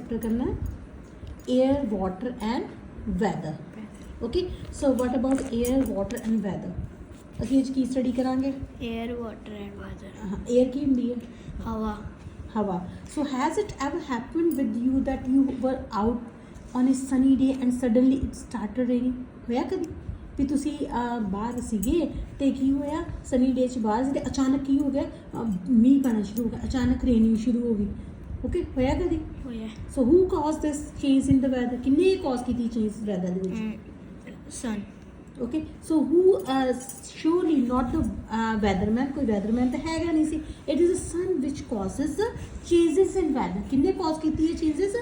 Chapter करना है air water and weather. Okay so what about air water and weather ਅਸੀਂ ਅੱਜ ਕੀ study ਕਰਾਂਗੇ एयर वाटर एंड वेदर। ਹਾਂ 에ਅਰ ਕੀ ਹੁੰਦੀ ਹੈ हवा। हवा। So has it ever happened with you that you were out on a sunny day and suddenly it started raining? ਹੋਇਆ ਕਦੀ ਵੀ ਤੁਸੀਂ ਬਾਹਰ ਸੀਗੇ ਤੇ ਕੀ ਹੋਇਆ ਸਨੀ ਡੇ 'ਚ ਬਾਹਰ ਤੇ ਅਚਾਨਕ ਕੀ ਹੋ ਗਿਆ ਮੀਂਹ ਪੈਣਾ ਸ਼ੁਰੂ ਹੋ ਗਿਆ ਅਚਾਨਕ ਰੇਨਿੰਗ ਸ਼ੁਰੂ ਹੋ ਗਈ ਓਕੇ ਹੋਇਆ ਕਦੀ होया। ਸੋ ਹੂ ਕਾਜ਼ ਦਿਸ ਚੇਂਜ ਇਨ ਦ ਵੈਦਰ ਕਿੰਨੇ ਕਾਜ਼ ਕੀਤੀ ਚੇਂਜ ਵੈਦਰ ਦੇ ਵਿੱਚ sun. Okay so who surely not the weatherman ਕੋਈ weatherman ਤਾਂ ਹੈਗਾ ਨਹੀਂ ਸੀ it is the sun which causes the changes in weather ਕਿੰਨੇ ਕਾਜ਼ ਕੀਤੀ ਹੈ ਚੇਂਜਸ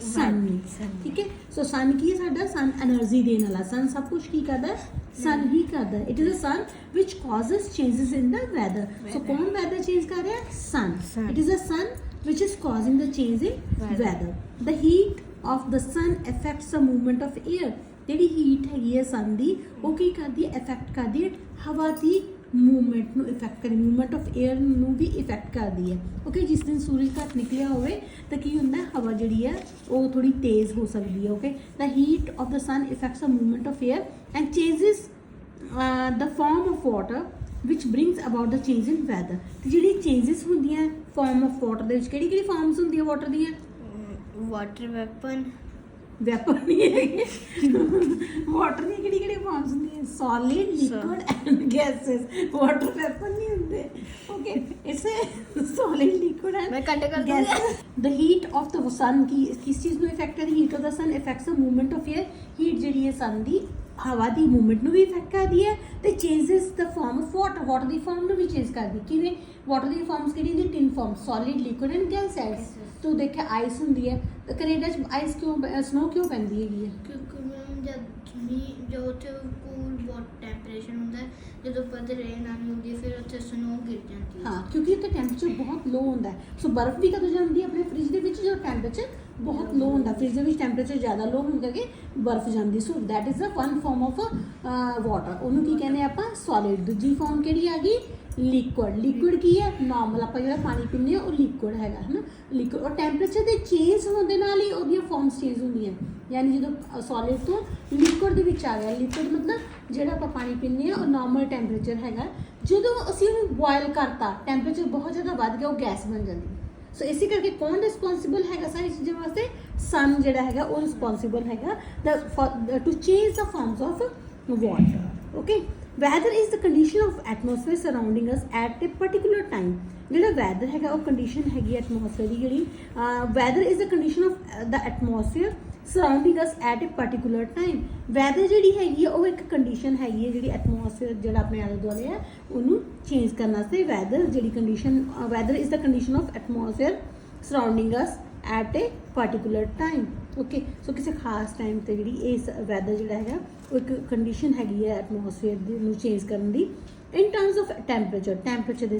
sun ਨੇ ਠੀਕ ਹੈ ਸੋ sun ਕੀ ਹੈ ਸਾਡਾ sun એનર્ਜੀ ਦੇਣ ਵਾਲਾ sun ਸਭ ਕੁਝ ਕੀ ਕਰਦਾ sun ਹੀ ਕਰਦਾ it is the sun which causes changes in the weather so ਕੌਣ weather change ਕਰ ਰਿਹਾ sun it is the sun which is causing the change in weather the heat of the sun affects the movement of air ਜਿਹੜੀ heat ਹੈਗੀ ਹੈ ਸਨ ਦੀ ਉਹ ਕੀ ਕਰਦੀ ਹੈ effect ਕਰਦੀ ਹੈ ਹਵਾ ਦੀ ਮੂਵਮੈਂਟ ਨੂੰ ਇਫੈਕਟ ਕਰਦੀ ਮੂਵਮੈਂਟ ਆਫ 에ਅਰ ਨੂੰ ਵੀ ਇਫੈਕਟ ਕਰਦੀ ਹੈ ਓਕੇ ਜਿਸ ਦਿਨ ਸੂਰਜ ਘੱਟ ਨਿਕਲਿਆ ਹੋਵੇ ਤਾਂ ਕੀ ਹੁੰਦਾ ਹਵਾ ਜਿਹੜੀ ਹੈ ਉਹ ਥੋੜੀ ਤੇਜ਼ ਹੋ ਸਕਦੀ ਹੈ okay the heat of the sun effects the movement of air and changes the form of water ਵਿਚ brings about the change in weather ਤੇ ਜਿਹੜੀ ਚੇਂਜਸ ਹੁੰਦੀਆਂ ਫਾਰਮ ਆਫ ਵਾਟਰ ਦੇ ਵਿੱਚ ਕਿਹੜੀ ਕਿਹੜੀ ਫਾਰਮਸ ਹੁੰਦੀਆਂ ਵਾਟਰ ਦੀਆਂ वाटर वेपन। ਵੈਪਨ ਨਹੀਂ ਹੈਗੇ ਵਾਟਰ ਦੀਆਂ ਕਿਹੜੀ ਕਿਹੜੀ ਫਾਰਮਸ ਹੁੰਦੀਆਂ solid liquid and gases water vapour ਨਹੀਂ ਹੁੰਦੇ okay it's solid liquid and मैं कट कर दूंगी। Gases the heat of the sun ਕੀ ਕਿਸ ਚੀਜ਼ ਨੂੰ ਇਫੈਕਟ ਕਰਦੀ heat of the sun effects the movement of air heat ਜਿਹੜੀ ਹੈ ਸਨ ਦੀ ਹਵਾ ਦੀ ਮੂਵਮੈਂਟ ਨੂੰ ਵੀ ਇਫੈਕਟ ਕਰਦੀ ਹੈ ਤੇ changes the form of water water the farm ਨੂੰ ਵੀ ਚੇਂਜ ਕਰਦੀ ਕਿਵੇਂ ਵਾਟਰ ਦੀ ਫਾਰਮਸ ਕਿਹੜੀ ਹੁੰਦੀ ਤਿੰਨ form solid liquid and gases ਤੂੰ ਦੇਖਿਆ ਆਈਸ ਹੁੰਦੀ ਹੈ ਤਾਂ ਕੈਨੇਡਾ 'ਚ ਆਈਸ ਕਿਉਂ ਸਨੋ ਕਿਉਂ ਪੈਂਦੀ ਹੈਗੀ ਹੈ क्योंकि मैम जब मींह जो उत्थे कूल बहुत टेंपरेचर ਹੁੰਦਾ ਹੈ ਜਦੋਂ ਵੱਧ ਰੇਨ ਆਉਂਦੀ ਹੁੰਦੀ ਹੈ ਫਿਰ ਉੱਥੇ ਸਨੋ ਗਿਰ ਜਾਂਦੀ ਹੈ। ਹਾਂ ਕਿਉਂਕਿ ਉੱਥੇ ਟੈਂਪਰੇਚਰ ਬਹੁਤ ਲੋ ਹੁੰਦਾ ਹੈ ਸੋ ਬਰਫ਼ ਵੀ ਕਦੋਂ ਜਾਂਦੀ ਹੈ ਆਪਣੇ ਫ੍ਰਿਜ ਦੇ ਵਿੱਚ ਜਦੋਂ ਟੈਂਪਰੇਚਰ ਬਹੁਤ ਲੋ ਹੁੰਦਾ ਫ੍ਰਿਜ ਦੇ ਵਿੱਚ ਟੈਂਪਰੇਚਰ ਜ਼ਿਆਦਾ ਲੋ ਹੋਣ ਕਰਕੇ ਬਰਫ਼ ਜਾਂਦੀ so that is a one form of water ਉਹਨੂੰ ਕੀ ਕਹਿੰਦੇ ਆਪਾਂ ਸੋਲਿਡ ਦੂਜੀ ਫਾਰਮ ਕਿਹੜੀ ਆ ਗਈ ਲਿਕੁਇਡ ਲਿਕੁਇਡ ਕੀ ਹੈ ਨਾਰਮਲ ਆਪਾਂ ਜਿਹੜਾ ਪਾਣੀ ਪੀਂਦੇ ਹਾਂ ਉਹ ਲਿਕੁਇਡ ਹੈਗਾ ਹੈ ਨਾ ਲਿਕੁਇਡ ਔਰ ਟੈਂਪਰੇਚਰ ਦੇ ਚੇਂਜ ਹੋਣ ਦੇ ਨਾਲ ਹੀ ਉਹਦੀਆਂ ਫਾਰਮਸ ਚੇਂਜ ਹੁੰਦੀਆਂ ਯਾਨੀ ਜਦੋਂ ਸੋਲਿਡ ਤੋਂ ਲਿਕੁਇਡ ਦੇ ਵਿੱਚ ਆ ਗਿਆ ਲਿਕੁਇਡ ਮਤਲਬ ਜਿਹੜਾ ਆਪਾਂ ਪਾਣੀ ਪੀਂਦੇ ਹਾਂ ਉਹ ਨਾਰਮਲ ਟੈਂਪਰੇਚਰ ਹੈਗਾ ਜਦੋਂ ਅਸੀਂ ਉਹਨੂੰ ਬੋਇਲ ਕਰਤਾ ਟੈਂਪਰੇਚਰ ਬਹੁਤ ਜ਼ਿਆਦਾ ਵੱਧ ਗਿਆ ਉਹ ਗੈਸ ਬਣ ਜਾਂਦੀ ਸੋ ਇਸੇ ਕਰਕੇ ਕੌਣ ਰਿਸਪੌਂਸਿਬਲ ਹੈਗਾ ਸਾਰੀ ਚੀਜ਼ਾਂ ਵਾਸਤੇ ਸਨ ਜਿਹੜਾ ਹੈਗਾ ਉਹ ਰਿਸਪੌਂਸਿਬਲ ਹੈਗਾ to change the forms of water okay weather is the condition of atmosphere surrounding us at a particular time weather ਵੈਦਰ ਹੈਗਾ ਉਹ ਕੰਡੀਸ਼ਨ ਹੈਗੀ ਐਟਮੋਸਫੇਅਰ ਦੀ ਜਿਹੜੀ weather is the condition of the atmosphere surrounding us at a particular time weather ਜਿਹੜੀ ਹੈਗੀ ਆ ਉਹ ਇੱਕ ਕੰਡੀਸ਼ਨ ਹੈਗੀ ਹੈ ਜਿਹੜੀ ਐਟਮੋਸਫੇਅਰ ਜਿਹੜਾ ਆਪਣੇ ਆਲੇ ਦੁਆਲੇ ਆ ਉਹਨੂੰ ਚੇਂਜ ਕਰਨ ਵਾਸਤੇ ਵੈਦਰ ਜਿਹੜੀ condition weather is the condition of atmosphere surrounding us at a particular time okay ਸੋ ਕਿਸੇ ਖਾਸ ਟਾਈਮ ਤੇ ਜਿਹੜੀ ਇਸ ਵੈਦਰ ਜਿਹੜਾ ਹੈਗਾ ਉਹ ਇੱਕ ਕੰਡੀਸ਼ਨ ਹੈਗੀ ਹੈ ਐਟਮੋਸਫੇਅਰ ਦੀ ਨੂੰ ਚੇਂਜ ਕਰਨ ਦੀ ਇਨ ਟਰਮਸ ਆਫ ਟੈਂਪਰੇਚਰ ਦੇ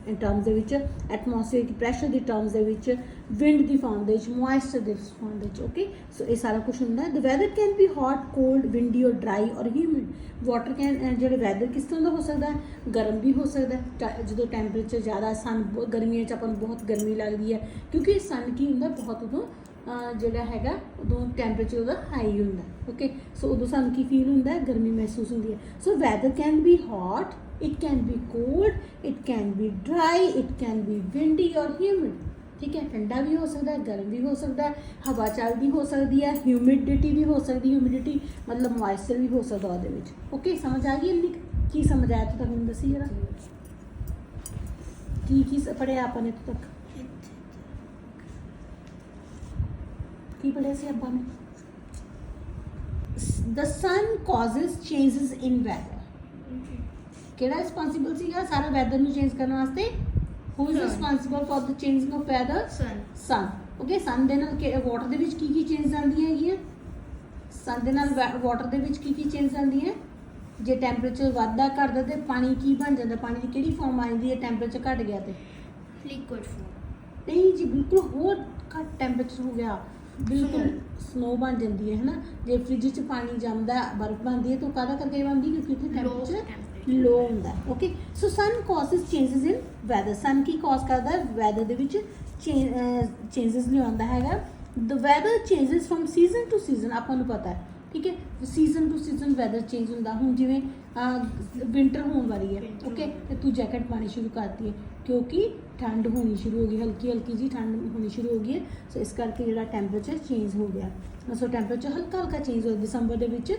ਇਨ ਟਰਮਸ ਦੇ ਵਿੱਚ ਐਟਮੋਸਫੇਅਰ ਦੀ ਪ੍ਰੈਸ਼ਰ ਦੀ ਟਰਮਸ ਦੇ ਵਿੱਚ ਵਿੰਡ ਦੀ ਫਾਰਮ ਦੇ ਵਿੱਚ ਮੋਇਸਚਰ ਦੇ ਫਾਰਮ ਦੇ ਵਿੱਚ ਓਕੇ ਸੋ ਇਹ ਸਾਰਾ ਕੁਝ ਹੁੰਦਾ ਹੈ the weather can be hot cold windy or dry or humid water can ਜਿਹੜੇ ਵੈਦਰ ਕਿਸ ਤਰ੍ਹਾਂ ਦਾ ਹੋ ਸਕਦਾ ਹੈ ਗਰਮ ਵੀ ਹੋ ਸਕਦਾ ਹੈ ਜਦੋਂ ਟੈਂਪਰੇਚਰ ਜ਼ਿਆਦਾ ਸਨ ਗਰਮੀਆਂ 'ਚ ਆਪਾਂ ਨੂੰ ਬਹੁਤ ਗਰਮੀ ਲੱਗਦੀ ਹੈ ਕਿਉਂਕਿ ਸਨ ਕੀ ਹੁੰਦਾ ਬਹੁਤ ਉਦੋਂ ਜਿਹੜਾ ਹੈਗਾ ਉਦੋਂ ਟੈਂਪਰੇਚਰ ਉਹਦਾ ਹਾਈ ਹੁੰਦਾ ਓਕੇ ਸੋ ਉਦੋਂ ਸਾਨੂੰ ਕੀ ਫੀਲ ਹੁੰਦਾ ਹੈ ਗਰਮੀ ਮਹਿਸੂਸ ਹੁੰਦੀ ਹੈ so weather can be hot it can be cold it can be dry it can be windy or humid ਠੀਕ ਹੈ ਠੰਡਾ ਵੀ ਹੋ ਸਕਦਾ ਹੈ ਗਰਮ ਵੀ ਹੋ ਸਕਦਾ ਹੈ ਹਵਾ ਚੱਲਦੀ ਹੋ ਸਕਦੀ ਹੈ ਹਿਊਮਿਡਿਟੀ ਵੀ ਹੋ ਸਕਦੀ ਹਿਊਮਿਡਿਟੀ ਮਤਲਬ ਮੋਇਸਚਰ ਵੀ ਹੋ ਸਕਦਾ ਉਹਦੇ ਵਿੱਚ ਓਕੇ ਸਮਝ ਆ ਗਈ ਇੰਨੀ ਕੀ ਸਮਝ ਆਇਆ ਤੂੰ ਮੈਨੂੰ ਦੱਸੀ ਜਰਾ ਕੀ ਪੜ੍ਹਿਆ ਆਪਾਂ ਨੇ ਇੱਥੋਂ ਤੱਕ ਕੀ ਪੜ੍ਹਿਆ ਸੀ ਆਪਾਂ ਨੇ the sun causes changes in weather ਕਿਹੜਾ ਰਿਸਪੌਂਸਿਬਲ ਸੀਗਾ ਸਾਰਾ ਵੈਦਰ ਨੂੰ ਚੇਂਜ ਕਰਨ ਵਾਸਤੇ who is responsible for the changing of weather sun okay sun ਦੇ ਨਾਲ ਵਾਟਰ ਦੇ ਵਿੱਚ ਕੀ ਚੇਂਜ ਆਉਂਦੀਆਂ ਹੈਗੀਆਂ ਸਨ ਦੇ ਨਾਲ ਵਾਟਰ ਦੇ ਵਿੱਚ ਕੀ ਚੇਂਜ ਆਉਂਦੀਆਂ ਜੇ ਟੈਂਪਰੇਚਰ ਵੱਧਦਾ ਘਟਦਾ ਤੇ ਪਾਣੀ ਕੀ ਬਣ ਜਾਂਦਾ ਪਾਣੀ ਦੀ ਕਿਹੜੀ ਫਾਰਮ ਆ ਜਾਂਦੀ ਹੈ ਟੈਂਪਰੇਚਰ ਘਟ ਗਿਆ ਤੇ ਲਿਕੁਇਡ ਫਾਰਮ ਨਹੀਂ ਜੀ ਬਿਲਕੁਲ ਹੋਰ ਘੱਟ ਟੈਂਪਰੇਚਰ ਹੋ ਗਿਆ ਬਿਲਕੁਲ ਸਨੋ ਬਣ ਜਾਂਦੀ ਹੈ ਹੈ ਨਾ ਜੇ ਫ੍ਰਿਜ 'ਚ ਪਾਣੀ ਜੰਮਦਾ ਬਰਫ਼ ਬਣਦੀ ਹੈ ਤਾਂ ਕਾਹਦਾ ਕਰਕੇ ਬਣਦੀ ਕਿਉਂਕਿ ਉੱਥੇ ਟੈਂਪਰੇਚਰ ਲੋ ਹੁੰਦਾ okay so sun causes changes in weather sun ਕੀ ਕਾਜ਼ ਕਰਦਾ ਵੈਦਰ ਦੇ ਵਿੱਚ ਚੇਂਜਸ ਲਿਆਉਂਦਾ ਹੈਗਾ the weather changes from season to season, ਆਪਾਂ ਨੂੰ ਪਤਾ ਹੈ ਠੀਕ ਹੈ, season to season weather change ਹੁੰਦਾ। ਹੁਣ ਜਿਵੇਂ ਵਿੰਟਰ ਹੋਣ ਵਾਲੀ ਹੈ Winter ਓਕੇ, ਹੋਣ ਤੇ ਤੂੰ ਜੈਕਟ ਪਾਣੀ ਸ਼ੁਰੂ ਕਰਤੀ ਹੈ ਕਿਉਂਕਿ ਠੰਡ ਹੋਣੀ ਸ਼ੁਰੂ ਹੋ ਗਈ, ਹਲਕੀ ਹਲਕੀ ਜੀ ਠੰਡ ਹੋਣੀ ਸ਼ੁਰੂ ਹੋ ਗਈ ਹੈ। ਸੋ ਇਸ ਕਰਕੇ ਜਿਹੜਾ ਟੈਂਪਰੇਚਰ ਚੇਂਜ ਹੋ ਗਿਆ। ਸੋ ਟੈਂਪਰੇਚਰ ਹਲਕਾ ਹਲਕਾ ਚੇਂਜ ਹੋ, ਦਸੰਬਰ ਦੇ ਵਿੱਚ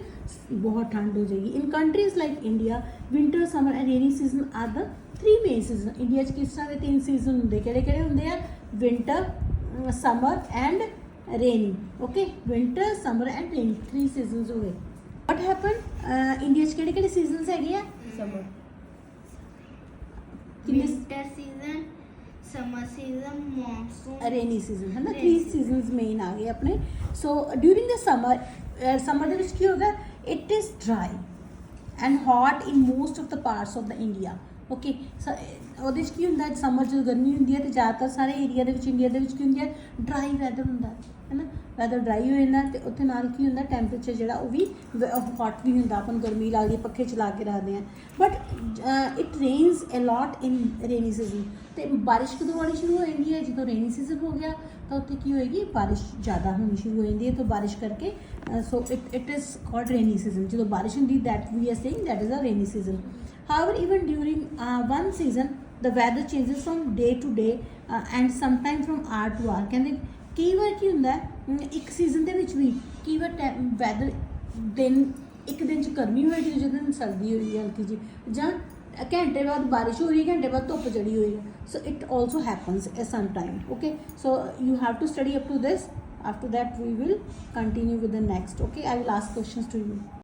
ਬਹੁਤ ਠੰਡ ਹੋ ਜਾਏਗੀ। In countries like India winter summer and rainy season are the 3 main seasons. India 'ਚ ਕਿਸ ਤਰ੍ਹਾਂ ਦੇ 3 ਸੀਜ਼ਨ ਹੁੰਦੇ, ਕਿਹੜੇ ਕਿਹੜੇ ਹੁੰਦੇ ਆ? Winter, summer and rainy okay, winter summer and rainy 3 seasons ਹੋ ਗਏ। ਵਟ ਹੈਪਨ ਇੰਡੀਆ 'ਚ ਕਿਹੜੇ ਕਿਹੜੇ ਸੀਜ਼ਨਸ ਹੈਗੇ ਆ? ਸਮਰ ਕਿੰਨੇ? Winter season, summer season, monsoon, rainy season ਹੈ ਨਾ, Rainy 3 ਸੀਜ਼ਨਸ ਮੇਨ ਆ ਗਏ ਆਪਣੇ। ਸੋ ਡਿਊਰਿੰਗ ਦ ਸਮਰ ਦੇ ਵਿੱਚ ਕੀ ਹੋਗਾ? It is dry and hot in most of the parts of the India okay. ਉਹਦੇ 'ਚ ਕੀ ਹੁੰਦਾ ਹੈ? ਸਮਰ ਜਦੋਂ ਗਰਮੀ ਹੁੰਦੀ ਹੈ ਤੇ ਜ਼ਿਆਦਾਤਰ ਸਾਰੇ ਏਰੀਆ ਦੇ ਵਿੱਚ ਇੰਡੀਆ ਦੇ ਵਿੱਚ ਕੀ ਹੁੰਦੀ ਹੈ? ਡਰਾਈ ਵੈਦਰ ਹੁੰਦਾ ਹੈ ਨਾ, ਵੈਦਰ ਡਰਾਈ ਹੋ ਜਾਂਦਾ ਤੇ ਉੱਥੇ ਨਾਲ ਕੀ ਹੁੰਦਾ? ਟੈਂਪਰੇਚਰ ਜਿਹੜਾ ਉਹ ਵੀ ਹੌਟ ਵੀ ਹੁੰਦਾ, ਆਪਾਂ ਨੂੰ ਗਰਮੀ ਲੱਗਦੀ, ਪੱਖੇ ਚਲਾ ਕੇ ਰੱਖਦੇ ਹਾਂ। But it rains a lot in rainy season. ਤੇ ਬਾਰਿਸ਼ ਕਦੋਂ ਆਉਣੀ ਸ਼ੁਰੂ ਹੋ ਜਾਂਦੀ ਹੈ? ਜਦੋਂ ਰੇਨੀ ਸੀਜ਼ਨ ਹੋ ਗਿਆ ਤਾਂ ਉੱਥੇ ਕੀ ਹੋਏਗੀ? ਬਾਰਿਸ਼ ਜ਼ਿਆਦਾ ਹੋਣੀ ਸ਼ੁਰੂ ਹੋ ਜਾਂਦੀ ਹੈ। ਤਾਂ ਬਾਰਿਸ਼ ਕਰਕੇ so it is called rainy season. ਜਦੋਂ ਬਾਰਿਸ਼ ਹੁੰਦੀ that we are saying that is a rainy season. However, even during one season, the weather changes from day to day and sometimes from hour to hour. ਕਹਿੰਦੇ ਕਈ ਵਾਰ ਕੀ ਹੁੰਦਾ ਹੈ, ਇੱਕ season ਦੇ ਵਿੱਚ ਵੀ ਕਈ ਵਾਰ ਵੈਦਰ ਦਿਨ, ਇੱਕ ਦਿਨ 'ਚ ਗਰਮੀ ਹੋਏਗੀ, ਦੂਜੇ ਦਿਨ ਸਰਦੀ ਹੋਏਗੀ ਹਲਕੀ ਜੀ, ਜਾਂ ਘੰਟੇ ਬਾਅਦ ਬਾਰਿਸ਼ ਹੋ ਰਹੀ ਹੈ, ਘੰਟੇ ਬਾਅਦ ਧੁੱਪ ਚੜੀ ਹੋਈ ਹੈ। So it also happens some time okay. So you have to study up to this. After that we will continue with the next okay, I will ask questions to you.